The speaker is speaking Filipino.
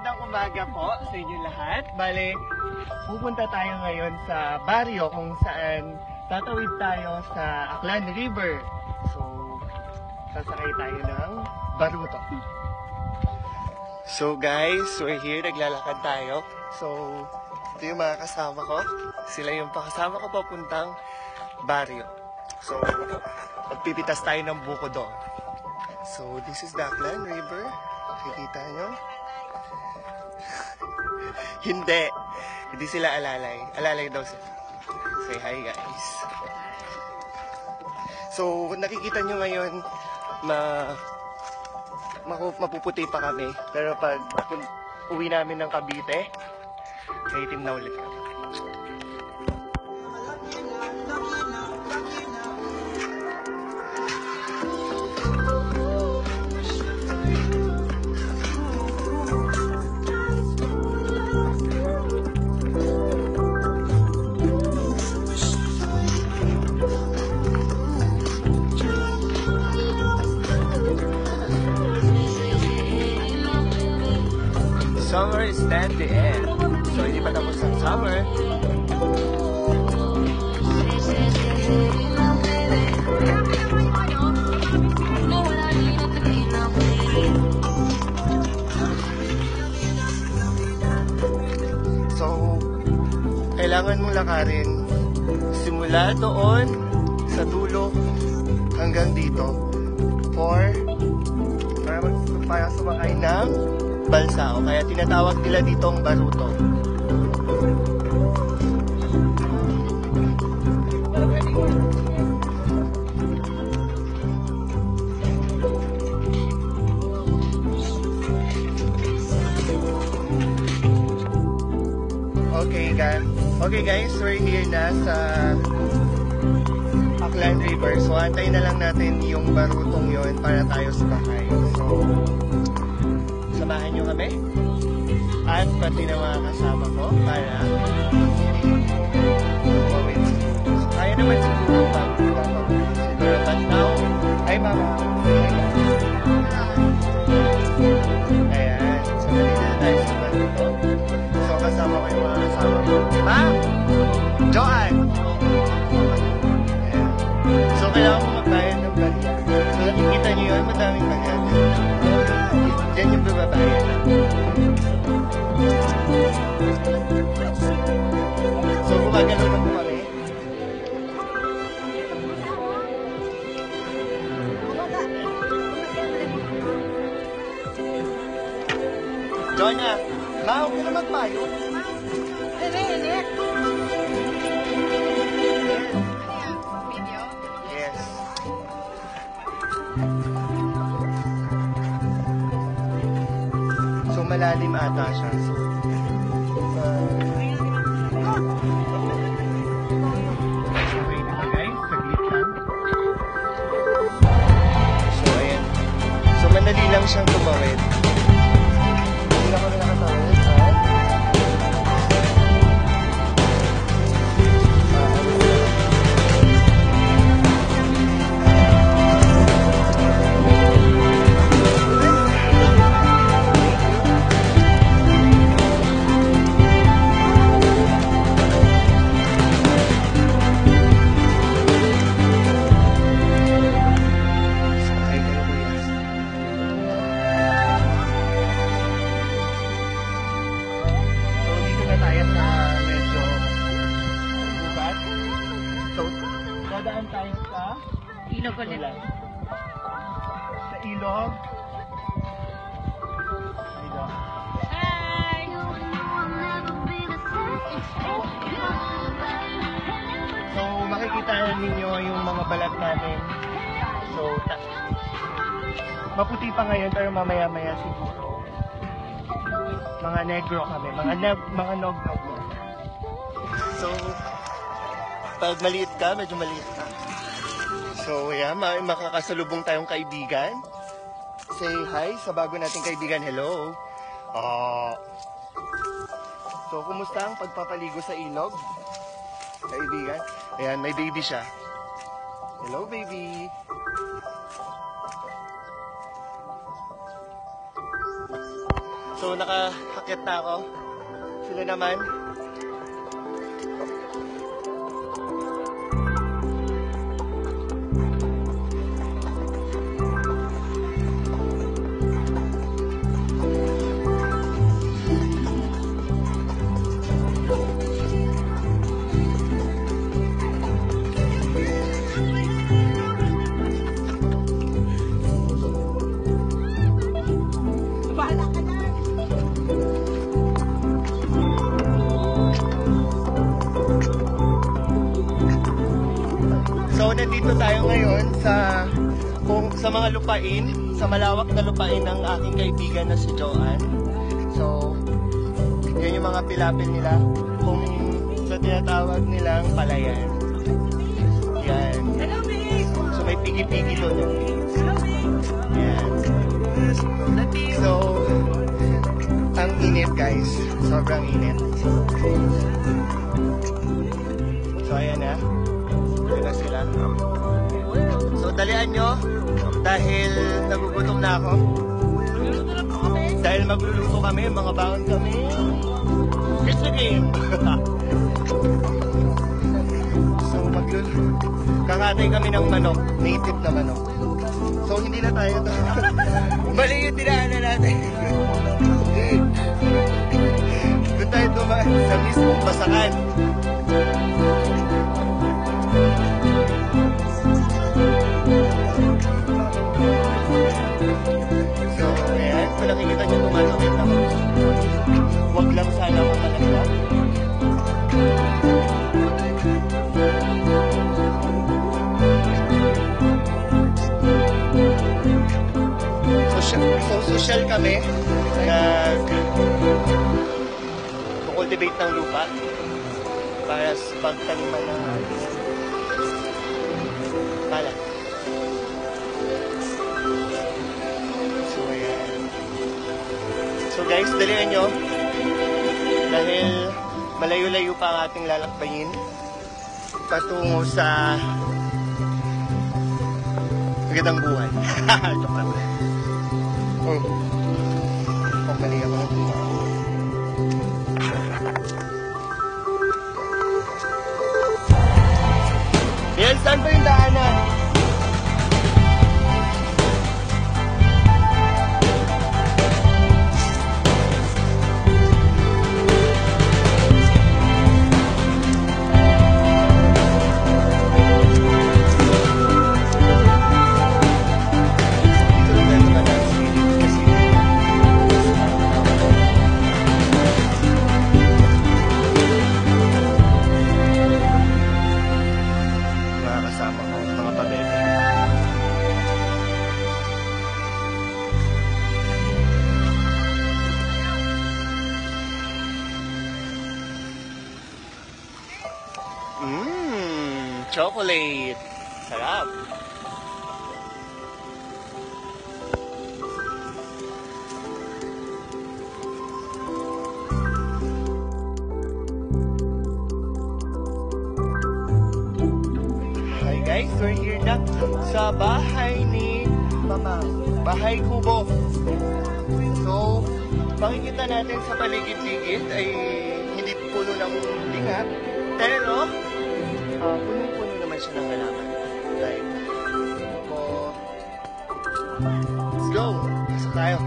Magandang umaga po sa inyo lahat. Bale, pupunta tayo ngayon sa baryo kung saan tatawid tayo sa Aklan River. So, sasakay tayo ng baruto. So guys, we're here. Naglalakad tayo. So, ito yung mga kasama ko. Sila yung pakasama ko papuntang baryo. So, magpipitas tayo ng buko doon. So, this is the Aklan River. Nakikita nyo? Hindi sila alalay. Alalay daw sila. Say hi guys. So, nakikita nyo ngayon, mapuputi pa kami. Pero pag uwi namin ng Cavite, naitim na ulit kami. Summer is at the end. So, hindi pa tapos ang summer. So, kailangan mong lakarin simula doon sa dulo hanggang dito para sumakay ng balsao. Kaya tinatawag nila ditong baruto. Okay guys, we're here na sa Aklan River. So antayin na lang natin yung barutong yon para tayo sumakay. So samahan nyo kami at pati na mga kasama ko para umawit. So, kaya naman siguro but now, ay mama. Ayan. So, nandito na tayo sa baruto. So, kasama ko yung mga kasama ko. Ma'am! Joanne! Ayan. So, kailangan ko magbayad ng barya. So, nakikita nyo yun, madaming bagay. Diyan yung bababayan. So, gumagalaw na po kami. Joanna, huwag ka na magpayo. Yes. So, malalim ata siya. So, wait na guys, saglit lang. So, ayan. So, madali lang siyang tumawid. Hindi na kami nakatawid. Dadaan tayo sa ilog ulit. Sa ilog. Hi! So, makikita ninyo yung mga balat namin. So, maputi pa ngayon pero mamaya-maya siguro. Mga negro kami. Mga nog-nog. So, pag maliit ka, medyo maliit ka. So, yeah, makakasalubong tayong kaibigan. Say hi sa bago nating kaibigan. Hello. So, kumusta ang pagpapaligo sa ilog? Kaibigan. Ayan, may baby siya. Hello, baby. So, So, nakahakit na ako. Sila naman. So, nandito tayo ngayon sa mga lupain, sa malawak na lupain ng aking kaibigan na si Joanne. So, yan yung mga pilapil nila, kung sa tinatawag nilang palayan. Yan. So, may pigi-pigi doon yung yan. So, ang init guys. Sobrang init. So, ayan na. Ayan na sila. So, dalian nyo dahil nagugutom na ako. Dahil magluluto kami, mga baon kami. It's a game! So, kakatay kami ng manok, native na manok. So, hindi na tayo to. Mali yung dinaanan natin. Doon tayo dumaan sa mismong basakan. So, ayan. Kung nakikita nyo tumatawid na ako. Huwag lang sana ako malaglag. So, social kami. Nag-cultivate ng lupa para sa pagtaniman ng palay. So, ayan. So, guys, dalihan nyo. Dahil malayo-layo pa ang ating lalakbayin patungo sa magandang buhay. Joke lang. Kung mali ako ng buhay. Yan, saan ba yung daanan? Chocolate. Sarap. Hi guys, we're here na sa bahay ni Mama. Bahay Kubo. So, makikita natin sa paligid-ligid ay hindi puno ng lingat. Pero, puno-puno naman siya ng halaman. Right? So, let's go. Pasok tayo.